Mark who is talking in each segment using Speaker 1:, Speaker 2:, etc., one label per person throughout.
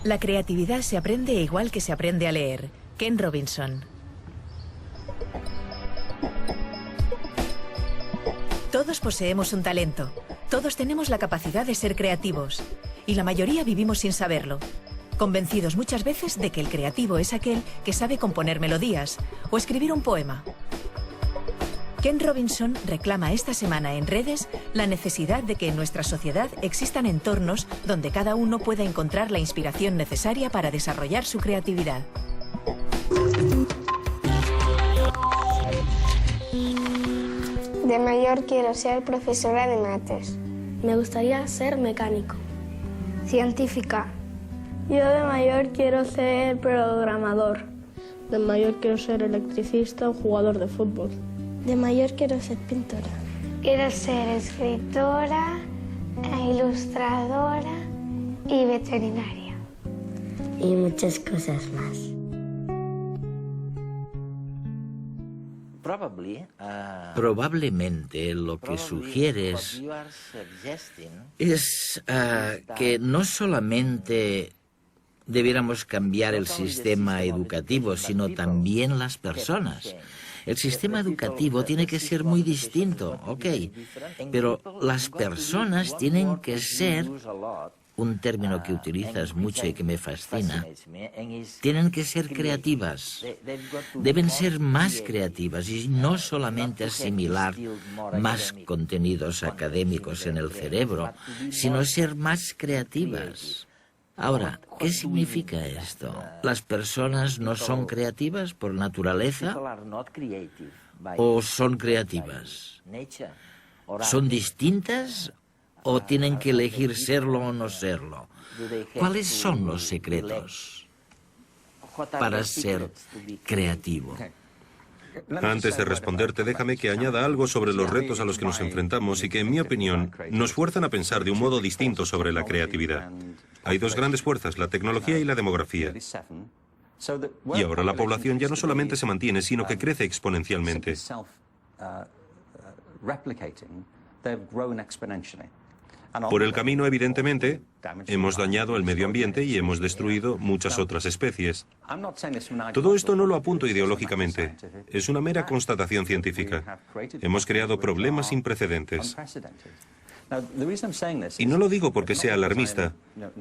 Speaker 1: La creatividad se aprende igual que se aprende a leer. Ken Robinson. Todos poseemos un talento. Todos tenemos la capacidad de ser creativos. Y la mayoría vivimos sin saberlo. Convencidos muchas veces de que el creativo es aquel que sabe componer melodías o escribir un poema. Ken Robinson reclama esta semana en redes la necesidad de que en nuestra sociedad existan entornos donde cada uno pueda encontrar la inspiración necesaria para desarrollar su creatividad.
Speaker 2: De mayor quiero ser profesora de mates.
Speaker 3: Me gustaría ser mecánico.
Speaker 2: Científica.
Speaker 3: Yo de mayor quiero ser programador.
Speaker 4: De mayor quiero ser electricista o jugador de fútbol.
Speaker 3: De mayor quiero ser pintora.
Speaker 2: Quiero ser escritora, ilustradora y veterinaria.
Speaker 3: Y muchas cosas más.
Speaker 5: Probablemente lo que sugieres es que no solamente debiéramos cambiar el sistema educativo, sino también las personas. El sistema educativo tiene que ser muy distinto, ok, pero las personas tienen que ser, un término que utilizas mucho y que me fascina, tienen que ser creativas, deben ser más creativas y no solamente asimilar más contenidos académicos en el cerebro, sino ser más creativas. Ahora, ¿qué significa esto? ¿Las personas no son creativas por naturaleza o son creativas? ¿Son distintas o tienen que elegir serlo o no serlo? ¿Cuáles son los secretos para ser creativo?
Speaker 6: Antes de responderte, déjame que añada algo sobre los retos a los que nos enfrentamos y que, en mi opinión, nos fuerzan a pensar de un modo distinto sobre la creatividad. Hay dos grandes fuerzas, la tecnología y la demografía. Y ahora la población ya no solamente se mantiene, sino que crece exponencialmente. Por el camino, evidentemente, hemos dañado el medio ambiente y hemos destruido muchas otras especies. Todo esto no lo apunto ideológicamente, es una mera constatación científica. Hemos creado problemas sin precedentes. Y no lo digo porque sea alarmista,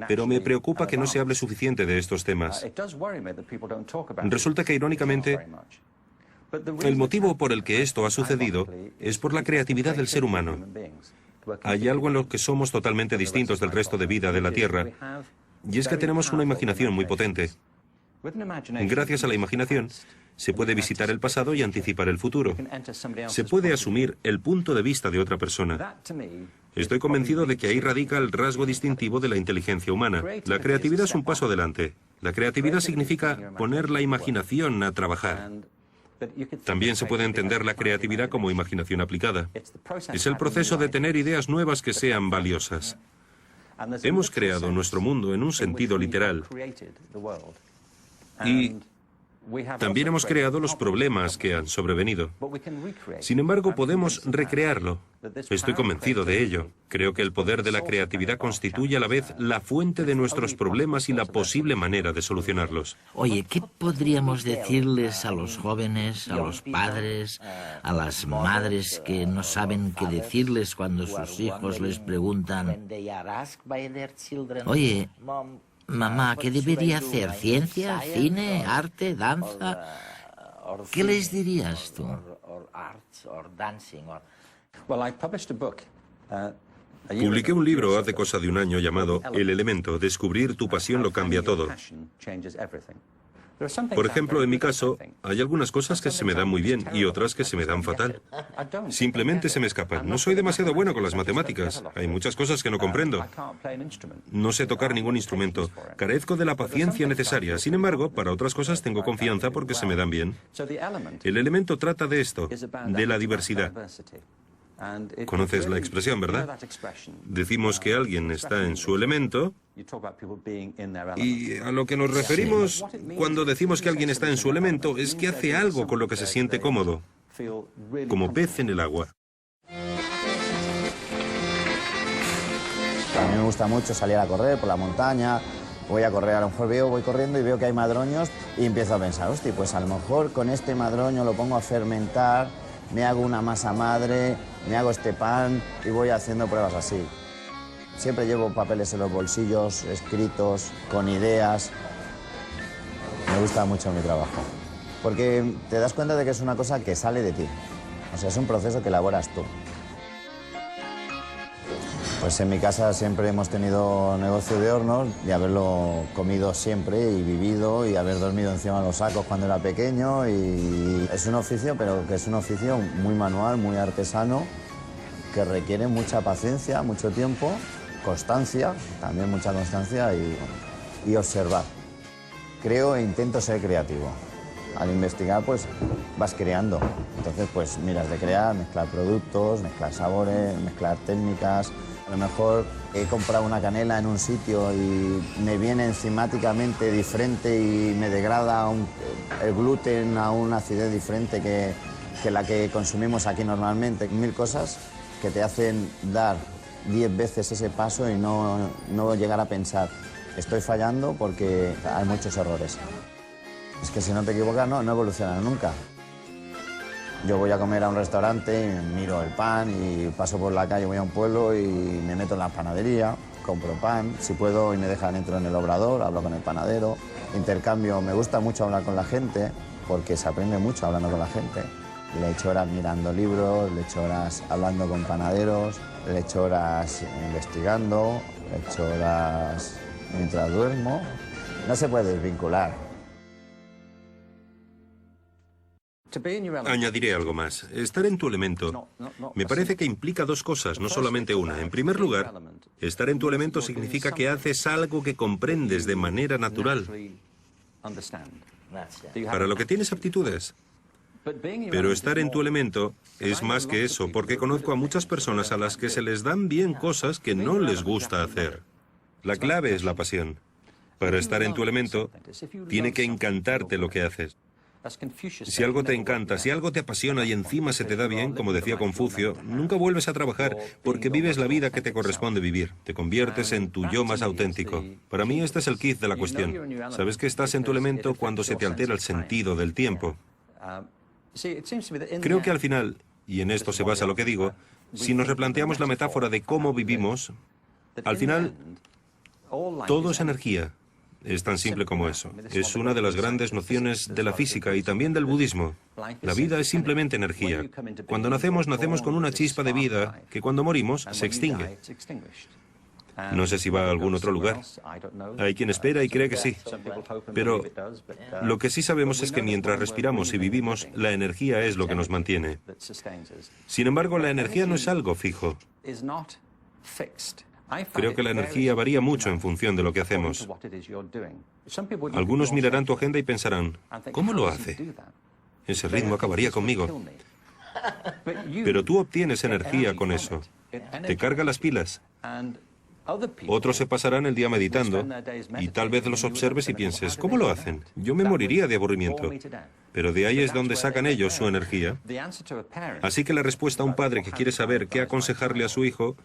Speaker 6: pero me preocupa que no se hable suficiente de estos temas. Resulta que, irónicamente, el motivo por el que esto ha sucedido es por la creatividad del ser humano. Hay algo en lo que somos totalmente distintos del resto de vida de la Tierra, y es que tenemos una imaginación muy potente. Gracias a la imaginación, se puede visitar el pasado y anticipar el futuro. Se puede asumir el punto de vista de otra persona. Estoy convencido de que ahí radica el rasgo distintivo de la inteligencia humana. La creatividad es un paso adelante. La creatividad significa poner la imaginación a trabajar. También se puede entender la creatividad como imaginación aplicada. Es el proceso de tener ideas nuevas que sean valiosas. Hemos creado nuestro mundo en un sentido literal. Y también hemos creado los problemas que han sobrevenido. Sin embargo, podemos recrearlo. Estoy convencido de ello. Creo que el poder de la creatividad constituye a la vez la fuente de nuestros problemas y la posible manera de solucionarlos.
Speaker 5: Oye, ¿qué podríamos decirles a los jóvenes, a los padres, a las madres que no saben qué decirles cuando sus hijos les preguntan: oye, mamá, ¿qué debería hacer? ¿Ciencia? ¿Cine? ¿Arte? ¿Danza? ¿Qué les dirías tú?
Speaker 6: Publiqué un libro hace cosa de un año llamado El Elemento, descubrir tu pasión lo cambia todo. Por ejemplo, en mi caso, hay algunas cosas que se me dan muy bien y otras que se me dan fatal. Simplemente se me escapan. No soy demasiado bueno con las matemáticas. Hay muchas cosas que no comprendo. No sé tocar ningún instrumento. Carezco de la paciencia necesaria. Sin embargo, para otras cosas tengo confianza porque se me dan bien. El elemento trata de esto, de la diversidad. Conoces la expresión, ¿verdad? Decimos que alguien está en su elemento y a lo que nos referimos cuando decimos que alguien está en su elemento es que hace algo con lo que se siente cómodo, como pez en el agua.
Speaker 7: A mí me gusta mucho salir a correr por la montaña, Voy a correr, a lo mejor voy corriendo y veo que hay madroños y empiezo a pensar, hostia, pues a lo mejor con este madroño lo pongo a fermentar, me hago una masa madre, me hago este pan y voy haciendo pruebas así. Siempre llevo papeles en los bolsillos, escritos, con ideas. Me gusta mucho mi trabajo, porque te das cuenta de que es una cosa que sale de ti. O sea, es un proceso que elaboras tú. Pues en mi casa siempre hemos tenido negocio de hornos, de haberlo comido siempre y vivido y haber dormido encima de los sacos cuando era pequeño. Y es un oficio, pero que es un oficio muy manual, muy artesano, que requiere mucha paciencia, mucho tiempo, constancia, también mucha constancia y observar. Creo e intento ser creativo. Al investigar, pues, vas creando. Entonces, pues, miras de crear, mezclar productos, mezclar sabores, mezclar técnicas. A lo mejor he comprado una canela en un sitio y me viene enzimáticamente diferente y me degrada el gluten a una acidez diferente que la que consumimos aquí normalmente. 1000 cosas que te hacen dar 10 veces ese paso y no llegar a pensar, estoy fallando porque hay muchos errores. Es que si no te equivocas, no evolucionas nunca. Yo voy a comer a un restaurante y miro el pan y paso por la calle, voy a un pueblo y me meto en la panadería, compro pan, si puedo y me dejan entro en el obrador, hablo con el panadero, intercambio. Me gusta mucho hablar con la gente porque se aprende mucho hablando con la gente. Le echo horas mirando libros, le echo horas hablando con panaderos, le echo horas investigando, le echo horas mientras duermo. No se puede desvincular.
Speaker 6: Añadiré algo más. Estar en tu elemento me parece que implica dos cosas, no solamente una. En primer lugar, estar en tu elemento significa que haces algo que comprendes de manera natural, para lo que tienes aptitudes. Pero estar en tu elemento es más que eso, porque conozco a muchas personas a las que se les dan bien cosas que no les gusta hacer. La clave es la pasión. Para estar en tu elemento, tiene que encantarte lo que haces. Si algo te encanta, si algo te apasiona y encima se te da bien, como decía Confucio, nunca vuelves a trabajar porque vives la vida que te corresponde vivir. Te conviertes en tu yo más auténtico. Para mí este es el kit de la cuestión. Sabes que estás en tu elemento cuando se te altera el sentido del tiempo. Creo que al final, y en esto se basa lo que digo, si nos replanteamos la metáfora de cómo vivimos, al final todo es energía. Es tan simple como eso. Es una de las grandes nociones de la física y también del budismo. La vida es simplemente energía. Cuando nacemos, nacemos con una chispa de vida que cuando morimos se extingue. No sé si va a algún otro lugar. Hay quien espera y cree que sí. Pero lo que sí sabemos es que mientras respiramos y vivimos, la energía es lo que nos mantiene. Sin embargo, la energía no es algo fijo. Creo que la energía varía mucho en función de lo que hacemos. Algunos mirarán tu agenda y pensarán, ¿cómo lo hace? Ese ritmo acabaría conmigo. Pero tú obtienes energía con eso. Te carga las pilas. Otros se pasarán el día meditando y tal vez los observes y pienses, ¿cómo lo hacen? Yo me moriría de aburrimiento. Pero de ahí es donde sacan ellos su energía. Así que la respuesta a un padre que quiere saber qué aconsejarle a su hijo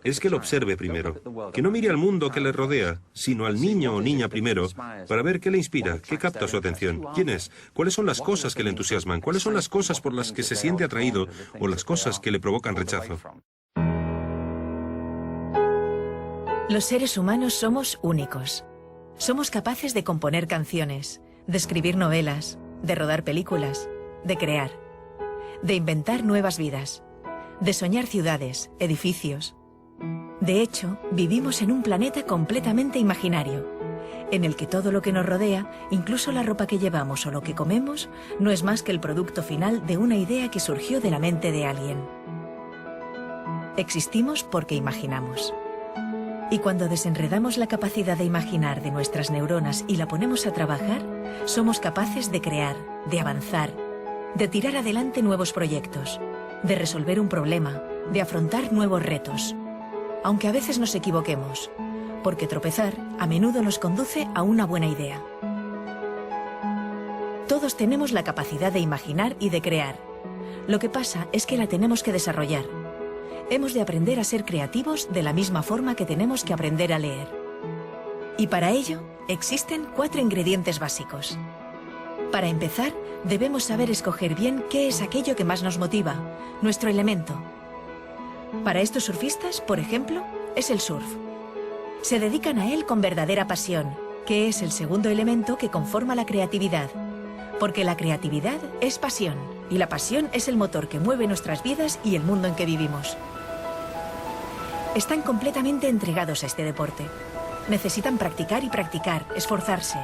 Speaker 6: es que lo observe primero. Que no mire al mundo que le rodea, sino al niño o niña primero, para ver qué le inspira, qué capta su atención, quién es, cuáles son las cosas que le entusiasman, cuáles son las cosas por las que se siente atraído o las cosas que le provocan rechazo.
Speaker 1: Los seres humanos somos únicos. Somos capaces de componer canciones, de escribir novelas, de rodar películas, de crear, de inventar nuevas vidas, de soñar ciudades, edificios. De hecho, vivimos en un planeta completamente imaginario, en el que todo lo que nos rodea, incluso la ropa que llevamos o lo que comemos, no es más que el producto final de una idea que surgió de la mente de alguien. Existimos porque imaginamos. Y cuando desenredamos la capacidad de imaginar de nuestras neuronas y la ponemos a trabajar, somos capaces de crear, de avanzar, de tirar adelante nuevos proyectos, de resolver un problema, de afrontar nuevos retos. Aunque a veces nos equivoquemos, porque tropezar a menudo nos conduce a una buena idea. Todos tenemos la capacidad de imaginar y de crear. Lo que pasa es que la tenemos que desarrollar. Hemos de aprender a ser creativos de la misma forma que tenemos que aprender a leer. Y para ello, Existen 4 ingredientes básicos. Para empezar, debemos saber escoger bien qué es aquello que más nos motiva, nuestro elemento. Para estos surfistas, por ejemplo, es el surf. Se dedican a él con verdadera pasión, que es el segundo elemento que conforma la creatividad. Porque la creatividad es pasión, y la pasión es el motor que mueve nuestras vidas y el mundo en que vivimos. Están completamente entregados a este deporte. Necesitan practicar y practicar, esforzarse.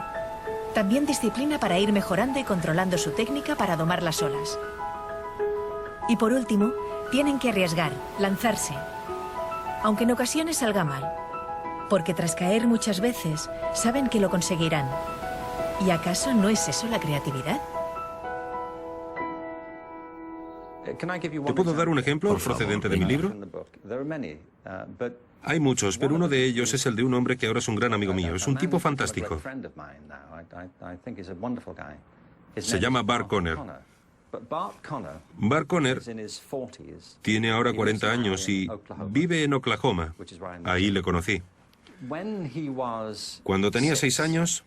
Speaker 1: También disciplina para ir mejorando y controlando su técnica para domar las olas. Y por último, tienen que arriesgar, lanzarse. Aunque en ocasiones salga mal. Porque tras caer muchas veces, saben que lo conseguirán. ¿Y acaso no es eso la creatividad?
Speaker 6: ¿Te puedo dar un ejemplo procedente de mi libro? Hay muchos, pero uno de ellos es el de un hombre que ahora es un gran amigo mío. Es un tipo fantástico. Se llama Bart Conner. Bart Conner tiene ahora 40 años y vive en Oklahoma. Ahí le conocí. Cuando tenía 6 años,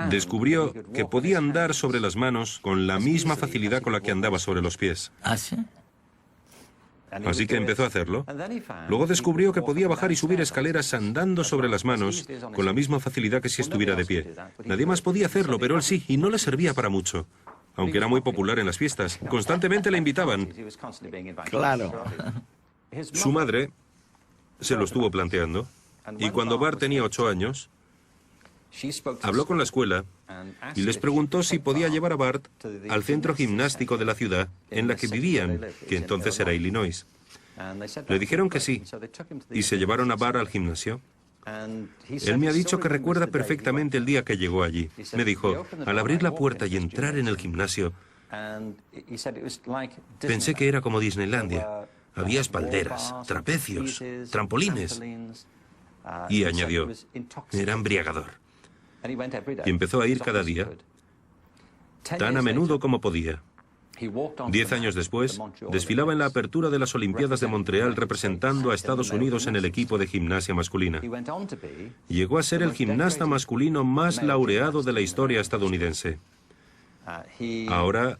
Speaker 6: descubrió que podía andar sobre las manos con la misma facilidad con la que andaba sobre los pies.
Speaker 5: ¿Ah, sí?
Speaker 6: Así que empezó a hacerlo. Luego descubrió que podía bajar y subir escaleras andando sobre las manos con la misma facilidad que si estuviera de pie. Nadie más podía hacerlo, pero él sí, y no le servía para mucho. Aunque era muy popular en las fiestas. Constantemente le invitaban.
Speaker 5: Claro.
Speaker 6: Su madre se lo estuvo planteando. Y cuando Bart tenía 8 años, habló con la escuela y les preguntó si podía llevar a Bart al centro gimnástico de la ciudad en la que vivían, que entonces era Illinois. Le dijeron que sí, y se llevaron a Bart al gimnasio. Él me ha dicho que recuerda perfectamente el día que llegó allí. Me dijo, al abrir la puerta y entrar en el gimnasio, pensé que era como Disneylandia. Había espalderas, trapecios, trampolines. Y añadió, era embriagador. Y empezó a ir cada día, tan a menudo como podía. 10 años después, desfilaba en la apertura de las Olimpiadas de Montreal representando a Estados Unidos en el equipo de gimnasia masculina. Llegó a ser el gimnasta masculino más laureado de la historia estadounidense. Ahora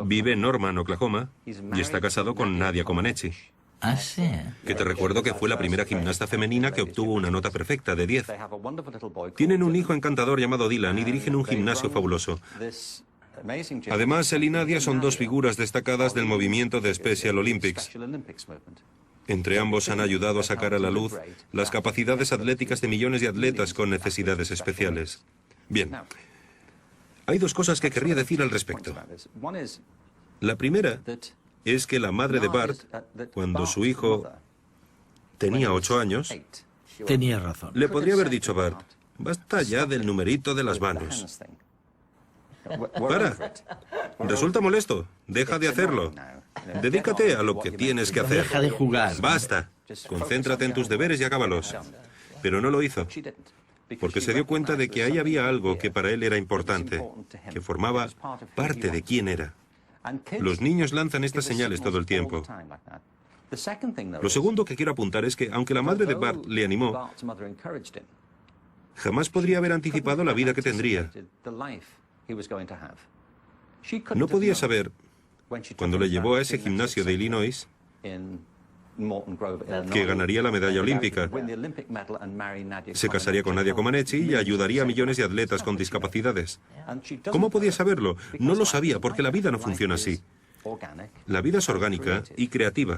Speaker 6: vive en Norman, Oklahoma, y está casado con Nadia Comaneci.
Speaker 5: ¿Ah, sí?
Speaker 6: Que te recuerdo que fue la primera gimnasta femenina que obtuvo una nota perfecta de 10. Tienen un hijo encantador llamado Dylan y dirigen un gimnasio fabuloso. Además, él y Nadia son 2 figuras destacadas del movimiento de Special Olympics. Entre ambos han ayudado a sacar a la luz las capacidades atléticas de millones de atletas con necesidades especiales. Bien, hay 2 cosas que querría decir al respecto. La primera es que la madre de Bart, cuando su hijo tenía 8 años,
Speaker 5: Tenía razón.
Speaker 6: le podría haber dicho a Bart, basta ya del numerito de las manos. Para. Resulta molesto. Deja de hacerlo. Dedícate a lo que tienes que hacer.
Speaker 5: Deja de jugar.
Speaker 6: Basta. Concéntrate en tus deberes y acábalos. Pero no lo hizo. Porque se dio cuenta de que ahí había algo que para él era importante, que formaba parte de quién era. Los niños lanzan estas señales todo el tiempo. Lo segundo que quiero apuntar es que, aunque la madre de Bart le animó, jamás podría haber anticipado la vida que tendría. No podía saber, cuando le llevó a ese gimnasio de Illinois, que ganaría la medalla olímpica. Se casaría con Nadia Comaneci y ayudaría a millones de atletas con discapacidades. ¿Cómo podía saberlo? No lo sabía, porque la vida no funciona así. La vida es orgánica y creativa.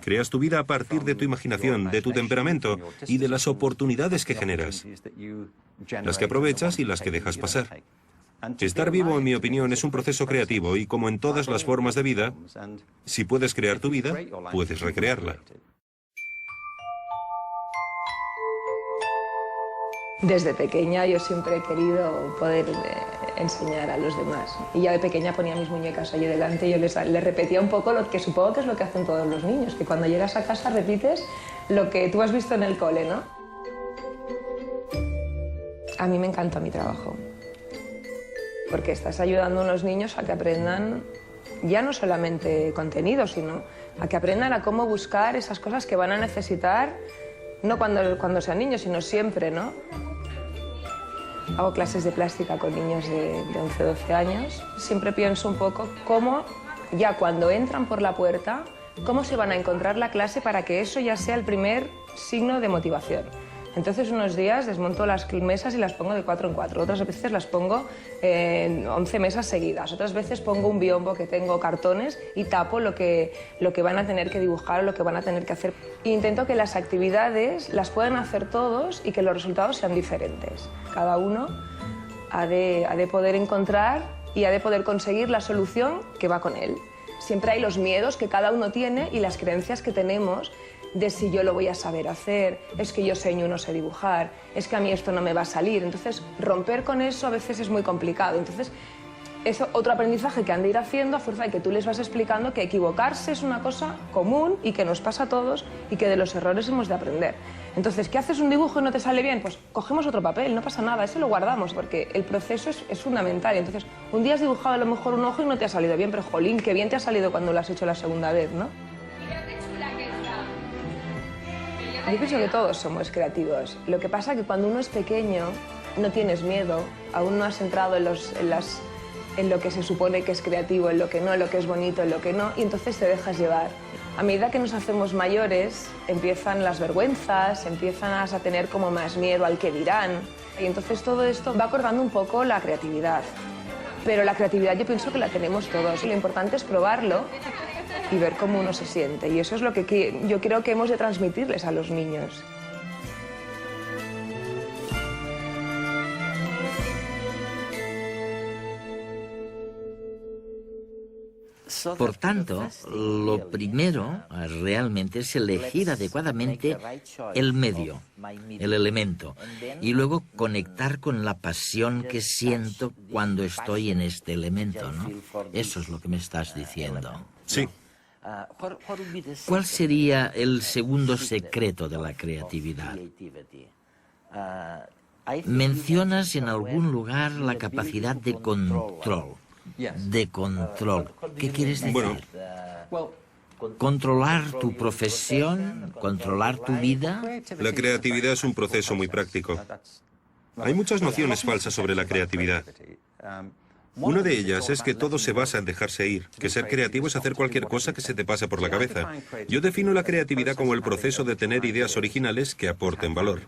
Speaker 6: Creas tu vida a partir de tu imaginación, de tu temperamento y de las oportunidades que generas. Las que aprovechas y las que dejas pasar. Estar vivo, en mi opinión, es un proceso creativo y, como en todas las formas de vida, si puedes crear tu vida, puedes recrearla.
Speaker 8: Desde pequeña yo siempre he querido poder enseñar a los demás. Y ya de pequeña ponía mis muñecas allí delante y yo les repetía un poco lo que supongo que es lo que hacen todos los niños, que cuando llegas a casa repites lo que tú has visto en el cole, ¿no? A mí me encanta mi trabajo. Porque estás ayudando a unos niños a que aprendan ya no solamente contenido, sino a que aprendan a cómo buscar esas cosas que van a necesitar No cuando sean niños, sino siempre, ¿no? Hago clases de plástica con niños de 11, 12 años. Siempre pienso un poco cómo, ya cuando entran por la puerta, cómo se van a encontrar la clase para que eso ya sea el primer signo de motivación. Entonces, unos días desmonto las mesas y las pongo de 4 en 4. Otras veces las pongo en 11 mesas seguidas. Otras veces pongo un biombo que tengo cartones y tapo lo que van a tener que dibujar o lo que van a tener que hacer. E intento que las actividades las puedan hacer todos y que los resultados sean diferentes. Cada uno ha de poder encontrar y ha de poder conseguir la solución que va con él. Siempre hay los miedos que cada uno tiene y las creencias que tenemos de si yo lo voy a saber hacer, es que yo seño no sé dibujar, es que a mí esto no me va a salir. Entonces, romper con eso a veces es muy complicado. Entonces, es otro aprendizaje que han de ir haciendo a fuerza de que tú les vas explicando que equivocarse es una cosa común y que nos pasa a todos y que de los errores hemos de aprender. Entonces, ¿qué haces un dibujo y no te sale bien? Pues cogemos otro papel, no pasa nada, ese lo guardamos porque el proceso es fundamental. Entonces, un día has dibujado a lo mejor un ojo y no te ha salido bien, pero jolín, qué bien te ha salido cuando lo has hecho la segunda vez, ¿no? Yo pienso que todos somos creativos. Lo que pasa es que cuando uno es pequeño no tienes miedo, aún no has entrado en lo que se supone que es creativo, en lo que no, en lo que es bonito, en lo que no, y entonces te dejas llevar. A medida que nos hacemos mayores, empiezan las vergüenzas, empiezas a tener como más miedo al que dirán, y entonces todo esto va acordando un poco la creatividad. Pero la creatividad yo pienso que la tenemos todos, y lo importante es probarlo y ver cómo uno se siente, y eso es lo que yo creo que hemos de transmitirles a los niños.
Speaker 5: Por tanto, lo primero realmente es elegir adecuadamente el medio, el elemento, y luego conectar con la pasión que siento cuando estoy en este elemento, ¿no? Eso es lo que me estás diciendo.
Speaker 6: Sí.
Speaker 5: ¿Cuál sería el segundo secreto de la creatividad? Mencionas en algún lugar la capacidad de control. De control. ¿Qué quieres decir?
Speaker 6: Bueno,
Speaker 5: ¿controlar tu profesión? ¿Controlar tu vida?
Speaker 6: la creatividad es un proceso muy práctico. Hay muchas nociones falsas sobre la creatividad. Una de ellas es que todo se basa en dejarse ir, que ser creativo es hacer cualquier cosa que se te pase por la cabeza. Yo defino la creatividad como el proceso de tener ideas originales que aporten valor.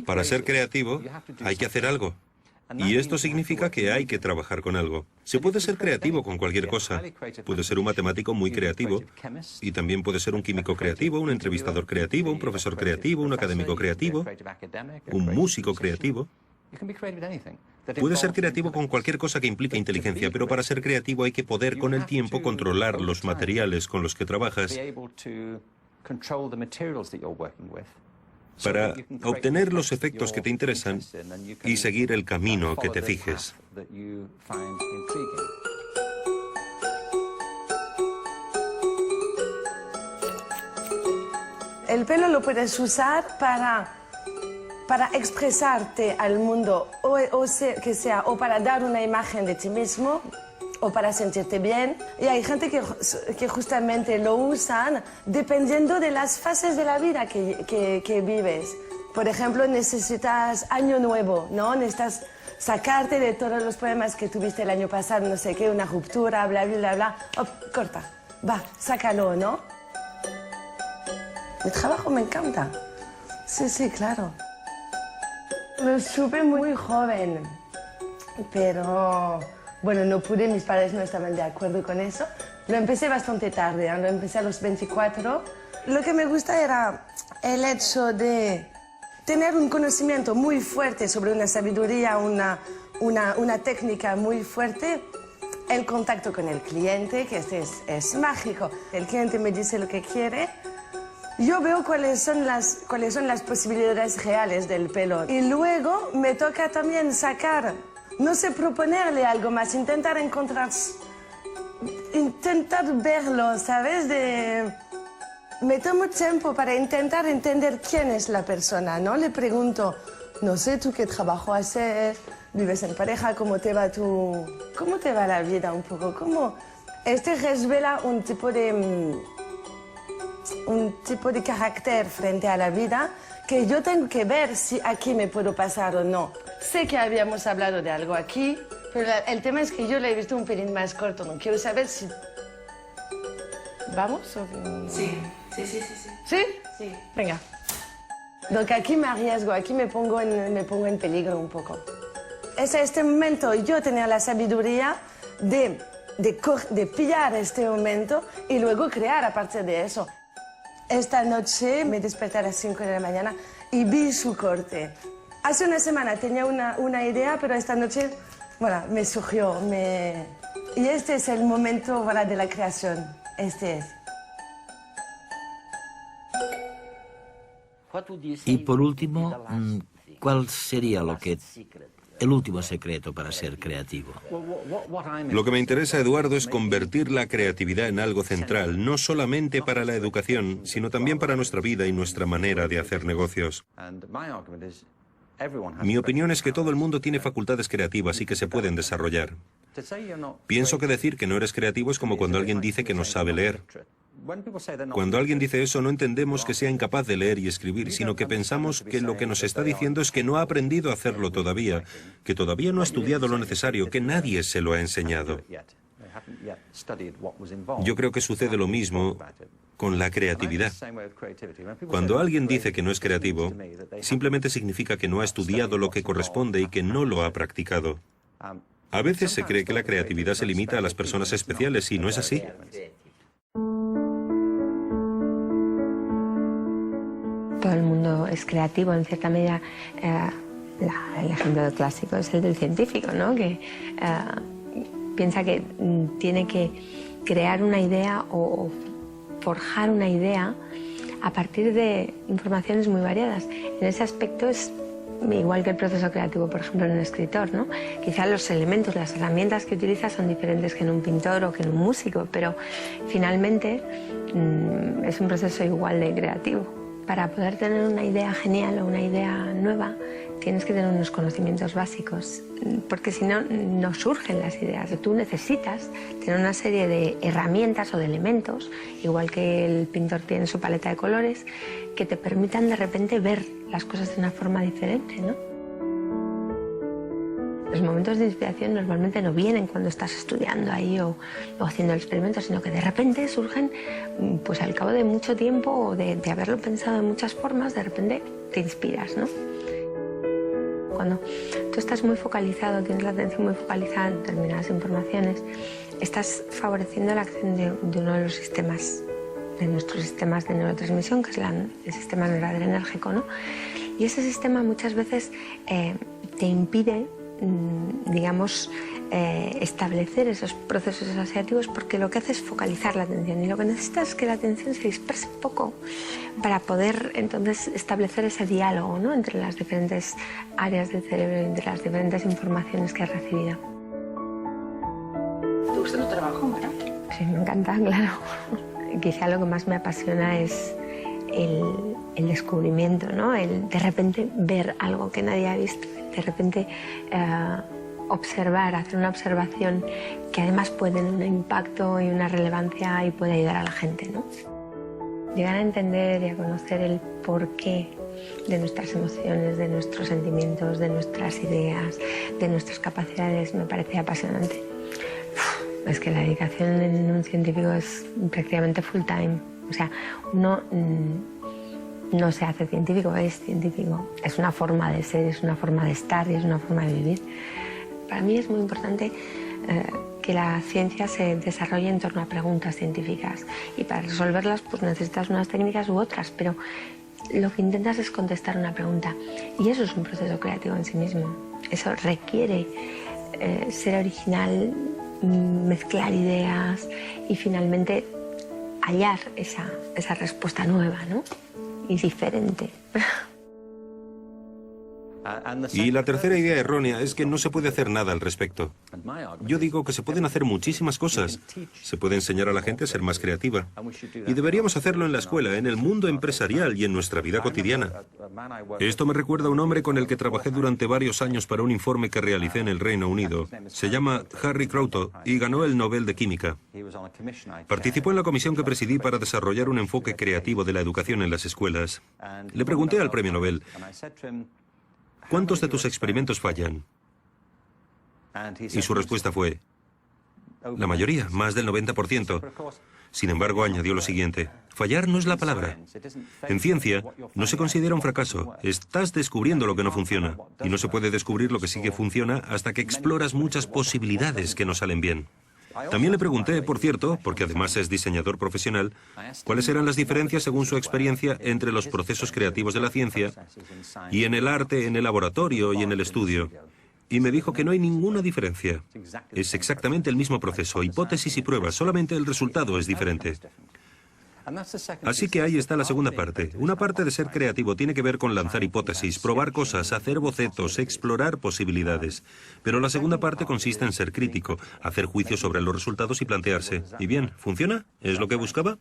Speaker 6: Para ser creativo hay que hacer algo. Y esto significa que hay que trabajar con algo. Se puede ser creativo con cualquier cosa. Puede ser un matemático muy creativo y también puede ser un químico creativo, un entrevistador creativo, un profesor creativo, un académico creativo, un músico creativo. Puede ser creativo con cualquier cosa que implique inteligencia, pero para ser creativo hay que poder con el tiempo controlar los materiales con los que trabajas para obtener los efectos que te interesan y seguir el camino que te fijes.
Speaker 9: El pelo lo puedes usar para expresarte al mundo, o para dar una imagen de ti mismo, o para sentirte bien. Y hay gente que justamente lo usan dependiendo de las fases de la vida que vives. Por ejemplo, necesitas año nuevo, ¿no? Necesitas sacarte de todos los problemas que tuviste el año pasado, no sé qué, una ruptura, bla, bla, bla, bla. Oh, corta, va, sácalo, ¿no? Mi trabajo me encanta. Sí, sí, claro. Lo supe muy joven, pero bueno, no pude, mis padres no estaban de acuerdo con eso. Lo empecé bastante tarde, ¿eh? Lo empecé a los 24. Lo que me gusta era el hecho de tener un conocimiento muy fuerte sobre una sabiduría, una técnica muy fuerte. El contacto con el cliente, que es mágico. El cliente me dice lo que quiere. Yo veo cuáles son las posibilidades reales del pelo. Y luego me toca también sacar, no sé, proponerle algo más, intentar verlo, ¿sabes? Me tomo tiempo para intentar entender quién es la persona, ¿no? Le pregunto, no sé, ¿tú qué trabajo haces? ¿Vives en pareja? ¿Cómo te va la vida un poco? Este revela un tipo de un tipo de carácter frente a la vida que yo tengo que ver si aquí me puedo pasar o no. Sé que habíamos hablado de algo aquí, pero el tema es que yo lo he visto un pelín más corto. No quiero saber si... ¿Vamos? O...
Speaker 1: Sí.
Speaker 9: ¿Sí? Sí. Venga. Donc aquí me arriesgo, aquí me pongo en peligro un poco. Es este momento yo tenía la sabiduría de pillar este momento y luego crear a partir de eso. Esta noche me desperté a las 5 de la mañana y vi su corte. Hace una semana tenía una idea, pero esta noche, bueno, me surgió. Y este es el momento, bueno, de la creación. Este es.
Speaker 5: Y por último, ¿cuál sería el último secreto para ser creativo?
Speaker 6: Lo que me interesa, Eduardo, es convertir la creatividad en algo central, no solamente para la educación, sino también para nuestra vida y nuestra manera de hacer negocios. Mi opinión es que todo el mundo tiene facultades creativas y que se pueden desarrollar. Pienso que decir que no eres creativo es como cuando alguien dice que no sabe leer. Cuando alguien dice eso, no entendemos que sea incapaz de leer y escribir, sino que pensamos que lo que nos está diciendo es que no ha aprendido a hacerlo todavía, que todavía no ha estudiado lo necesario, que nadie se lo ha enseñado. Yo creo que sucede lo mismo con la creatividad. Cuando alguien dice que no es creativo, simplemente significa que no ha estudiado lo que corresponde y que no lo ha practicado. A veces se cree que la creatividad se limita a las personas especiales y no es así.
Speaker 8: Todo el mundo es creativo, en cierta medida. El ejemplo clásico es el del científico, ¿no? Que piensa que tiene que crear una idea o forjar una idea a partir de informaciones muy variadas. En ese aspecto es igual que el proceso creativo, por ejemplo, en un escritor, ¿no? Quizás los elementos, las herramientas que utiliza son diferentes que en un pintor o que en un músico, pero finalmente es un proceso igual de creativo. Para poder tener una idea genial o una idea nueva, tienes que tener unos conocimientos básicos, porque si no, no surgen las ideas. Tú necesitas tener una serie de herramientas o de elementos, igual que el pintor tiene su paleta de colores, que te permitan de repente ver las cosas de una forma diferente, ¿no? Los momentos de inspiración normalmente no vienen cuando estás estudiando ahí o haciendo el experimento, sino que de repente surgen pues al cabo de mucho tiempo o de haberlo pensado de muchas formas, de repente te inspiras, ¿no? Cuando tú estás muy focalizado, tienes la atención muy focalizada en determinadas informaciones, estás favoreciendo la acción de uno de los sistemas, de nuestros sistemas de neurotransmisión, que es el sistema noradrenérgico, ¿no? Y ese sistema muchas veces te impide, digamos, establecer esos procesos asociativos, porque lo que hace es focalizar la atención y lo que necesitas es que la atención se disperse un poco para poder entonces establecer ese diálogo, ¿no?, entre las diferentes áreas del cerebro y entre las diferentes informaciones que has recibido.
Speaker 10: ¿Te gusta tu trabajo, verdad?
Speaker 8: Sí, me encanta, claro. Quizá lo que más me apasiona es el descubrimiento, ¿no? El de repente ver algo que nadie ha visto, de repente observar, hacer una observación que además puede tener un impacto y una relevancia y puede ayudar a la gente, ¿no? Llegar a entender y a conocer el porqué de nuestras emociones, de nuestros sentimientos, de nuestras ideas, de nuestras capacidades, me parece apasionante. Es que la dedicación en un científico es prácticamente full time. O sea, uno no se hace científico, es científico. Es una forma de ser, es una forma de estar y es una forma de vivir. Para mí es muy importante que la ciencia se desarrolle en torno a preguntas científicas. Y para resolverlas pues necesitas unas técnicas u otras, pero lo que intentas es contestar una pregunta. Y eso es un proceso creativo en sí mismo. Eso requiere ser original, mezclar ideas y finalmente hallar esa respuesta nueva, ¿no? Y diferente.
Speaker 6: Y la tercera idea errónea es que no se puede hacer nada al respecto. Yo digo que se pueden hacer muchísimas cosas. Se puede enseñar a la gente a ser más creativa. Y deberíamos hacerlo en la escuela, en el mundo empresarial y en nuestra vida cotidiana. Esto me recuerda a un hombre con el que trabajé durante varios años para un informe que realicé en el Reino Unido. Se llama Harry Kroto y ganó el Nobel de Química. Participó en la comisión que presidí para desarrollar un enfoque creativo de la educación en las escuelas. Le pregunté al premio Nobel: ¿cuántos de tus experimentos fallan? Y su respuesta fue: la mayoría, más del 90%. Sin embargo, añadió lo siguiente: fallar no es la palabra. En ciencia, no se considera un fracaso. Estás descubriendo lo que no funciona. Y no se puede descubrir lo que sí que funciona hasta que exploras muchas posibilidades que no salen bien. También le pregunté, por cierto, porque además es diseñador profesional, cuáles eran las diferencias según su experiencia entre los procesos creativos de la ciencia y en el arte, en el laboratorio y en el estudio. Y me dijo que no hay ninguna diferencia. Es exactamente el mismo proceso, hipótesis y pruebas, solamente el resultado es diferente. Así que ahí está la segunda parte. Una parte de ser creativo tiene que ver con lanzar hipótesis, probar cosas, hacer bocetos, explorar posibilidades. Pero la segunda parte consiste en ser crítico, hacer juicios sobre los resultados y plantearse: ¿y bien, funciona? ¿Es lo que buscaba?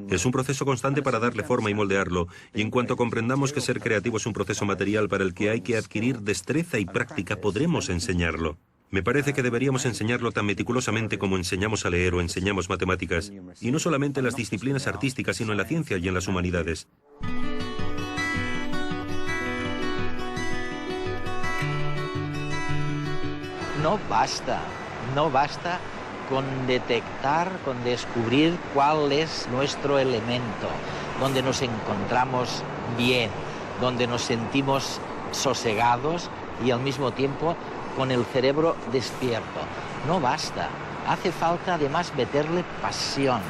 Speaker 6: Es un proceso constante para darle forma y moldearlo, y en cuanto comprendamos que ser creativo es un proceso material para el que hay que adquirir destreza y práctica, podremos enseñarlo. Me parece que deberíamos enseñarlo tan meticulosamente como enseñamos a leer o enseñamos matemáticas, y no solamente en las disciplinas artísticas, sino en la ciencia y en las humanidades.
Speaker 5: No basta con detectar, con descubrir cuál es nuestro elemento, donde nos encontramos bien, donde nos sentimos sosegados y al mismo tiempo con el cerebro despierto. No basta. Hace falta además meterle pasión.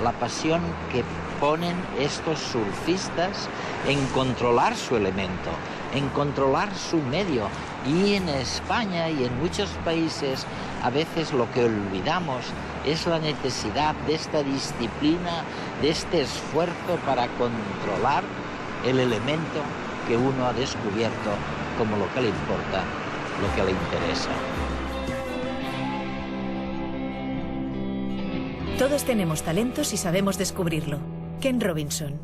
Speaker 5: La pasión que ponen estos surfistas en controlar su elemento, en controlar su medio. Y en España y en muchos países a veces lo que olvidamos es la necesidad de esta disciplina, de este esfuerzo para controlar el elemento que uno ha descubierto como lo que le importa, lo que le interesa.
Speaker 1: Todos tenemos talentos y sabemos descubrirlo. Ken Robinson.